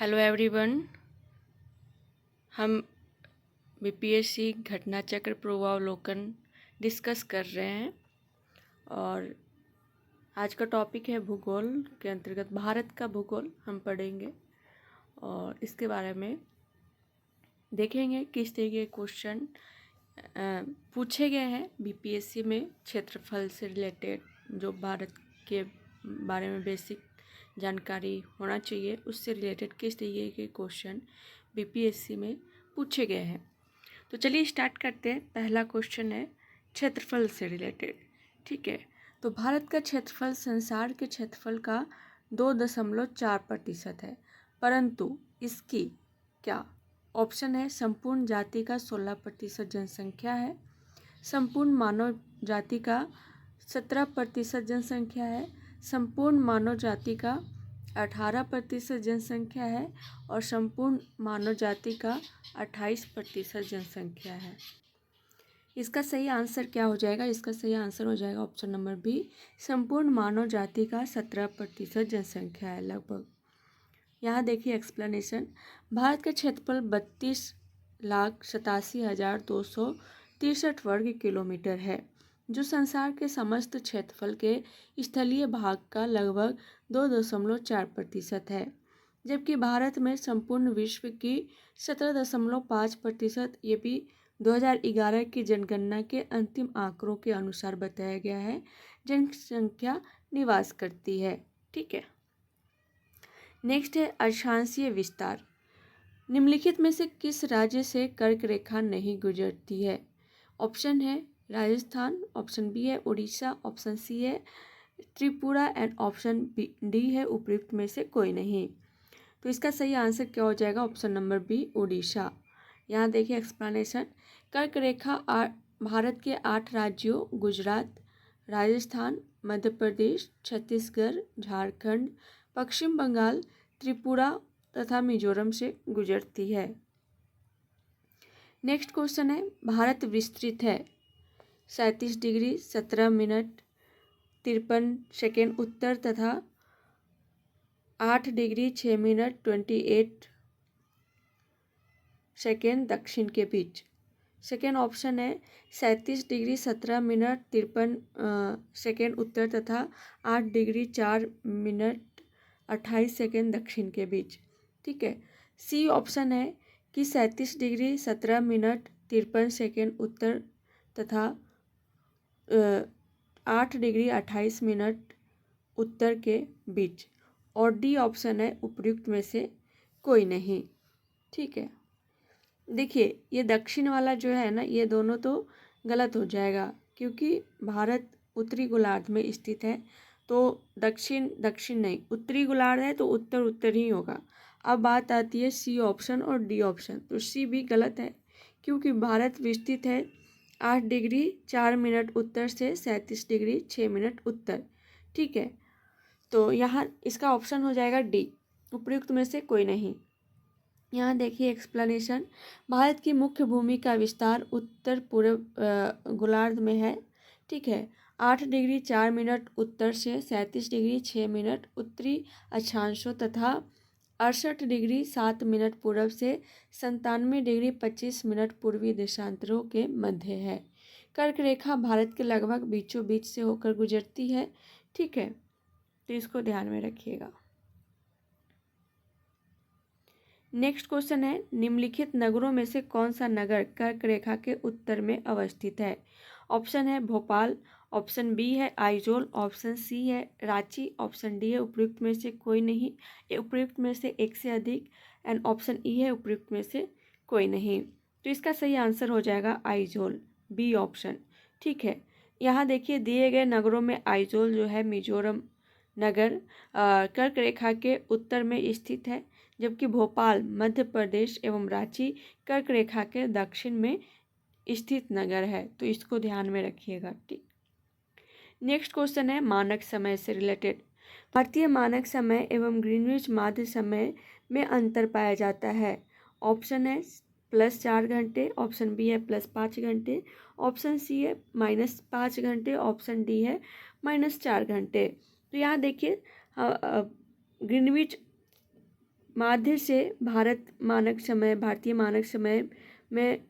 Hello everyone. हम BPSC घटना चक्र पूर्वावलोकन डिस्कस कर रहे हैं और आज का टॉपिक है भूगोल के अंतर्गत भारत का भूगोल हम पढ़ेंगे और इसके बारे में देखेंगे किस तरीके के क्वेश्चन पूछे गए हैं बीपीएससी में क्षेत्रफल से रिलेटेड। जो भारत के बारे में बेसिक जानकारी होना चाहिए उससे रिलेटेड किस तरीके के क्वेश्चन बीपीएससी में पूछे गए हैं। तो चलिए स्टार्ट करते हैं। पहला क्वेश्चन है क्षेत्रफल से रिलेटेड। ठीक है, तो भारत का क्षेत्रफल संसार के क्षेत्रफल का 2.4% है, परंतु इसकी क्या ऑप्शन है। संपूर्ण जाति का 16% जनसंख्या है, संपूर्ण मानव जाति का 17% जनसंख्या है, संपूर्ण मानव जाति का 18% जनसंख्या है और संपूर्ण मानव जाति का 28% जनसंख्या है। इसका सही आंसर क्या हो जाएगा? इसका सही आंसर हो जाएगा ऑप्शन नंबर बी, संपूर्ण मानव जाति का 17% जनसंख्या है लगभग। यहाँ देखिए एक्सप्लेनेशन। भारत का क्षेत्रफल 32,87,263 वर्ग किलोमीटर है, जो संसार के समस्त क्षेत्रफल के स्थलीय भाग का लगभग 2.4% है, जबकि भारत में संपूर्ण विश्व की 17.5%, ये भी 2011 की जनगणना के अंतिम आंकड़ों के अनुसार बताया गया है, जनसंख्या निवास करती है। ठीक है, नेक्स्ट है अक्षांशीय विस्तार। निम्नलिखित में से किस राज्य से कर्क रेखा नहीं गुजरती है? ऑप्शन है राजस्थान, ऑप्शन बी है उड़ीसा, ऑप्शन सी है त्रिपुरा एंड ऑप्शन डी है उपयुक्त में से कोई नहीं। तो इसका सही आंसर क्या हो जाएगा? Option number B Orissa. यहाँ देखिए एक्सप्लेनेशन। कर्क रेखा भारत के 8 राज्यों गुजरात, राजस्थान, मध्य प्रदेश, छत्तीसगढ़, झारखंड, पश्चिम बंगाल, त्रिपुरा तथा मिजोरम से गुजरती है। नेक्स्ट क्वेश्चन है भारत विस्तृत है 37 डिग्री 17 मिनट 53 सेकेंड उत्तर तथा 8 डिग्री 6 मिनट 28 सेकेंड दक्षिण के बीच। सेकेंड ऑप्शन है 37 डिग्री 17 मिनट 53 सेकेंड उत्तर तथा 8 डिग्री 4 मिनट 28 सेकेंड दक्षिण के बीच। ठीक है, सी ऑप्शन है कि 37 डिग्री 17 मिनट 53 सेकेंड उत्तर तथा 8 डिग्री 28 मिनट उत्तर के बीच, और डी ऑप्शन है उपयुक्त में से कोई नहीं। ठीक है, देखिए ये दक्षिण वाला जो है ना, ये दोनों तो गलत हो जाएगा क्योंकि भारत उत्तरी गोलार्ध में स्थित है, तो दक्षिण दक्षिण नहीं, उत्तरी गोलार्ध है तो उत्तर उत्तर ही होगा। अब बात आती है सी ऑप्शन और डी ऑप्शन, तो सी भी गलत है क्योंकि भारत विस्तृत है 8 डिग्री 4 मिनट उत्तर से 37 डिग्री 6 मिनट उत्तर। ठीक है, तो यहाँ इसका ऑप्शन हो जाएगा डी, उपयुक्त में से कोई नहीं। यहाँ देखिए एक्सप्लेनेशन। भारत की मुख्य भूमि का विस्तार उत्तर पूर्व गोलार्ध में है। ठीक है, 8 डिग्री 4 मिनट उत्तर से 37 डिग्री 6 मिनट उत्तरी अक्षांशों तथा 68 डिग्री 7 मिनट पूर्व से 97 डिग्री 25 मिनट पूर्वी देशांतरों के मध्य है। कर्क रेखा भारत के लगभग बीचों बीच से होकर गुजरती है। ठीक है, तो इसको ध्यान में रखिएगा। नेक्स्ट क्वेश्चन है निम्नलिखित नगरों में से कौन सा नगर कर्क रेखा के उत्तर में अवस्थित है? ऑप्शन है भोपाल, ऑप्शन बी है आइजोल, ऑप्शन सी है रांची, ऑप्शन डी है उपयुक्त में से कोई नहीं, उपयुक्त में से एक से अधिक, एंड ऑप्शन ई है उपयुक्त में से कोई नहीं। तो इसका सही आंसर हो जाएगा आइजोल, बी ऑप्शन। ठीक है, यहाँ देखिए दिए गए नगरों में आइजोल जो है मिजोरम नगर कर्क रेखा के उत्तर में स्थित है, जबकि भोपाल मध्य प्रदेश एवं रांची कर्क रेखा के दक्षिण में स्थित नगर है, तो इसको ध्यान में रखिएगा। ठीक, नेक्स्ट क्वेश्चन है मानक समय से रिलेटेड। भारतीय मानक समय एवं ग्रीनविच माध्य समय में अंतर पाया जाता है। ऑप्शन है +4 घंटे, ऑप्शन बी है +5 घंटे, ऑप्शन सी है -5 घंटे, ऑप्शन डी है -4 घंटे। तो यहाँ देखिए ग्रीनविच माध्य से भारतीय मानक समय में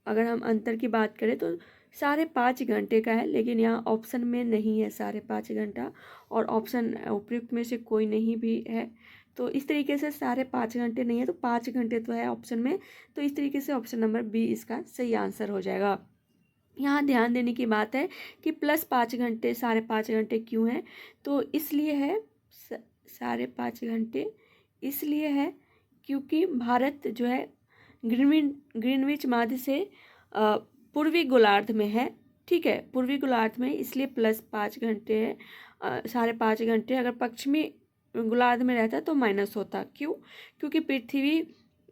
अगर हम अंतर की बात करें तो 5.5 घंटे का है, लेकिन यहाँ ऑप्शन में नहीं है 5.5 घंटा, और ऑप्शन उपयुक्त में से कोई नहीं भी है। तो इस तरीके से 5.5 घंटे नहीं है तो 5 घंटे तो है ऑप्शन में। तो इस तरीके से ऑप्शन नंबर बी इसका सही आंसर हो जाएगा। यहाँ ध्यान देने की बात है कि +5 घंटे 5.5 घंटे क्यों है, तो इसलिए है 5.5 घंटे इसलिए है क्योंकि भारत जो है ग्रीनविच माध्य से पूर्वी गोलार्ध में है। ठीक है, पूर्वी गोलार्ध में, इसलिए +5 घंटे है। 5.5 घंटे अगर पश्चिमी गोलार्ध में रहता तो माइनस होता। क्यों? क्योंकि पृथ्वी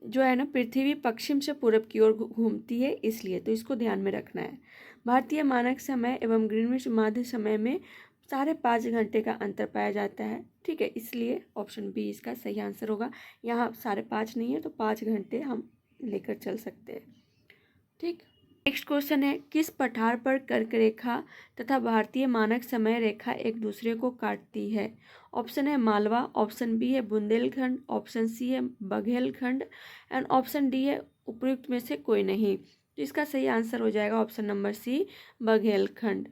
जो है ना, पृथ्वी पश्चिम से पूरब की ओर घूमती है, इसलिए। तो इसको ध्यान में रखना है। भारतीय मानक समय एवं ग्रीनविच माध्य समय में 5.5 घंटे का अंतर पाया जाता है। ठीक है, इसलिए ऑप्शन बी इसका सही आंसर होगा। यहाँ 5.5 नहीं है तो 5 घंटे हम लेकर चल सकते हैं। ठीक, नेक्स्ट क्वेश्चन है, किस पठार पर कर्क रेखा तथा भारतीय मानक समय रेखा एक दूसरे को काटती है? ऑप्शन है मालवा, ऑप्शन बी है बुंदेलखंड, ऑप्शन सी है बघेलखंड एंड ऑप्शन डी है उपयुक्त में से कोई नहीं। तो इसका सही आंसर हो जाएगा option number C, Baghelkhand.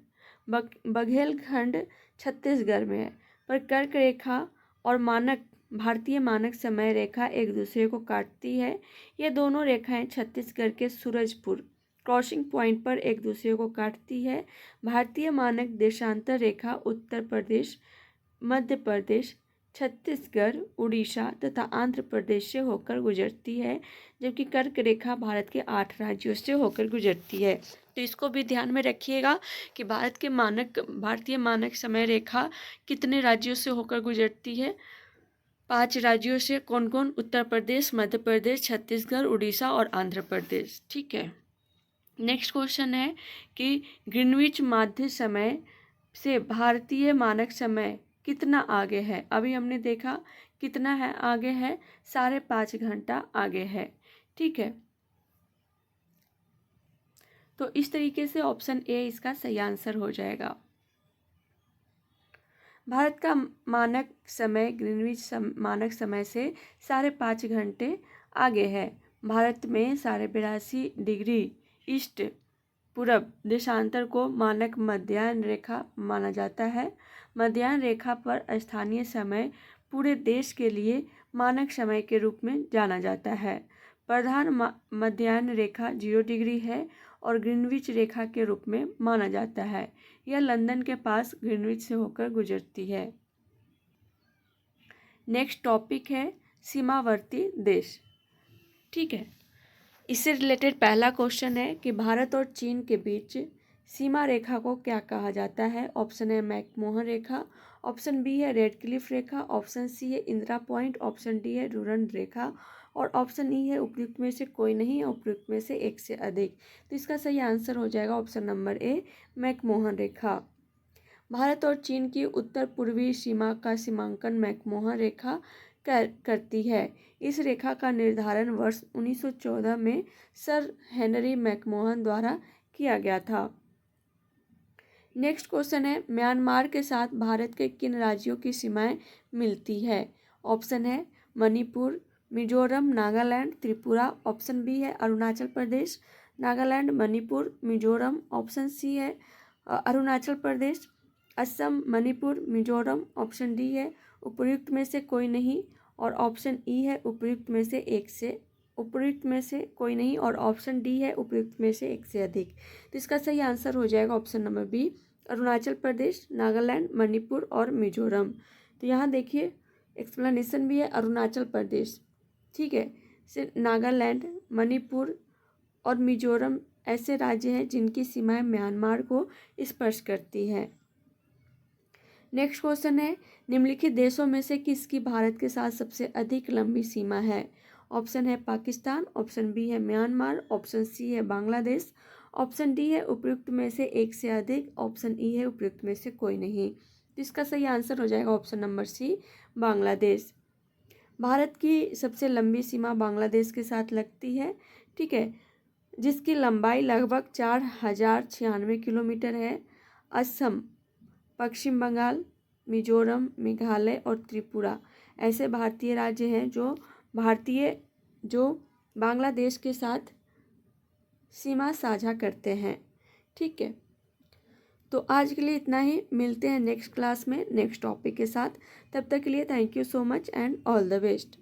Baghelkhand Chhattisgarh में है। पर कर्क रेखा और भारतीय मानक समय रेखा एक दूसरे को काटती है। ये दोनों रेखाएं छत्तीसगढ़ के सूरजपुर क्रॉसिंग पॉइंट पर एक दूसरे को काटती है। भारतीय मानक देशांतर रेखा उत्तर प्रदेश, मध्य प्रदेश, छत्तीसगढ़, उड़ीसा तथा आंध्र प्रदेश से होकर गुजरती है, जबकि कर्क रेखा भारत के 8 राज्यों से होकर गुजरती है। तो इसको भी ध्यान में रखिएगा कि भारतीय मानक समय रेखा कितने राज्यों से होकर गुजरती है? 5 राज्यों से। कौन कौन? उत्तर प्रदेश, मध्य प्रदेश, छत्तीसगढ़, उड़ीसा और आंध्र प्रदेश। ठीक है, नेक्स्ट क्वेश्चन है कि ग्रीनविच माध्य समय से भारतीय मानक समय कितना आगे है? अभी हमने देखा कितना है आगे है, 5.5 घंटा आगे है। ठीक है, तो इस तरीके से ऑप्शन ए इसका सही आंसर हो जाएगा। भारत का मानक समय ग्रीनविच मानक समय से 5.5 घंटे आगे है। भारत में 82.5 डिग्री ईस्ट पूरब देशांतर को मानक मध्याह्न रेखा माना जाता है। मध्याह्न रेखा पर स्थानीय समय पूरे देश के लिए मानक समय के रूप में जाना जाता है। प्रधान मध्याह्न रेखा 0 डिग्री है और ग्रीनविच रेखा के रूप में माना जाता है। यह लंदन के पास ग्रीनविच से होकर गुजरती है। नेक्स्ट टॉपिक है सीमावर्ती देश। ठीक है, इससे रिलेटेड पहला क्वेश्चन है कि भारत और चीन के बीच सीमा रेखा को क्या कहा जाता है? ऑप्शन है मैकमोहन रेखा, ऑप्शन बी है रेड क्लिफ रेखा, ऑप्शन सी है इंदिरा पॉइंट, ऑप्शन डी है डुरंड रेखा और ऑप्शन ई है उपयुक्त में से कोई नहीं, उपयुक्त में से एक से अधिक। तो इसका सही आंसर हो जाएगा ऑप्शन नंबर ए, मैकमोहन रेखा। भारत और चीन की उत्तर पूर्वी सीमा का सीमांकन मैकमोहन रेखा करती है। इस रेखा का निर्धारण वर्ष 1914 में सर हेनरी मैकमोहन द्वारा किया गया था। नेक्स्ट क्वेश्चन है, म्यांमार के साथ भारत के किन राज्यों की सीमाएं मिलती है? ऑप्शन है मणिपुर, मिजोरम, नागालैंड, त्रिपुरा। ऑप्शन बी है अरुणाचल प्रदेश, नागालैंड, मणिपुर, मिजोरम। ऑप्शन सी है अरुणाचल प्रदेश, असम, मणिपुर, मिजोरम। ऑप्शन डी है उपयुक्त में से कोई नहीं और ऑप्शन ई है उपयुक्त में से कोई नहीं और ऑप्शन डी है उपयुक्त में से एक से अधिक। तो इसका सही आंसर हो जाएगा option number B, Arunachal Pradesh, Nagaland, Manipur और मिजोरम। तो यहाँ देखिए एक्सप्लेनेशन भी है अरुणाचल प्रदेश। ठीक है, सिर्फ नागालैंड, मणिपुर और मिजोरम ऐसे राज्य हैं जिनकी सीमाएं म्यांमार को स्पर्श करती हैं। नेक्स्ट क्वेश्चन है, निम्नलिखित देशों में से किसकी भारत के साथ सबसे अधिक लंबी सीमा है? ऑप्शन है पाकिस्तान, ऑप्शन बी है म्यांमार, ऑप्शन सी है बांग्लादेश, ऑप्शन डी है उपयुक्त में से एक से अधिक, ऑप्शन ई है उपयुक्त में से कोई नहीं। तो इसका सही आंसर हो जाएगा option number C, Bangladesh. Bharat की सबसे लंबी सीमा बांग्लादेश के साथ लगती है। ठीक है, जिसकी लंबाई लगभग 4096 किलोमीटर है। असम, पश्चिम बंगाल, मिजोरम, मेघालय और त्रिपुरा ऐसे भारतीय राज्य हैं जो बांग्लादेश के साथ सीमा साझा करते हैं। ठीक है, तो आज के लिए इतना ही। मिलते हैं नेक्स्ट क्लास में नेक्स्ट टॉपिक के साथ। तब तक के लिए thank you so much and all the best.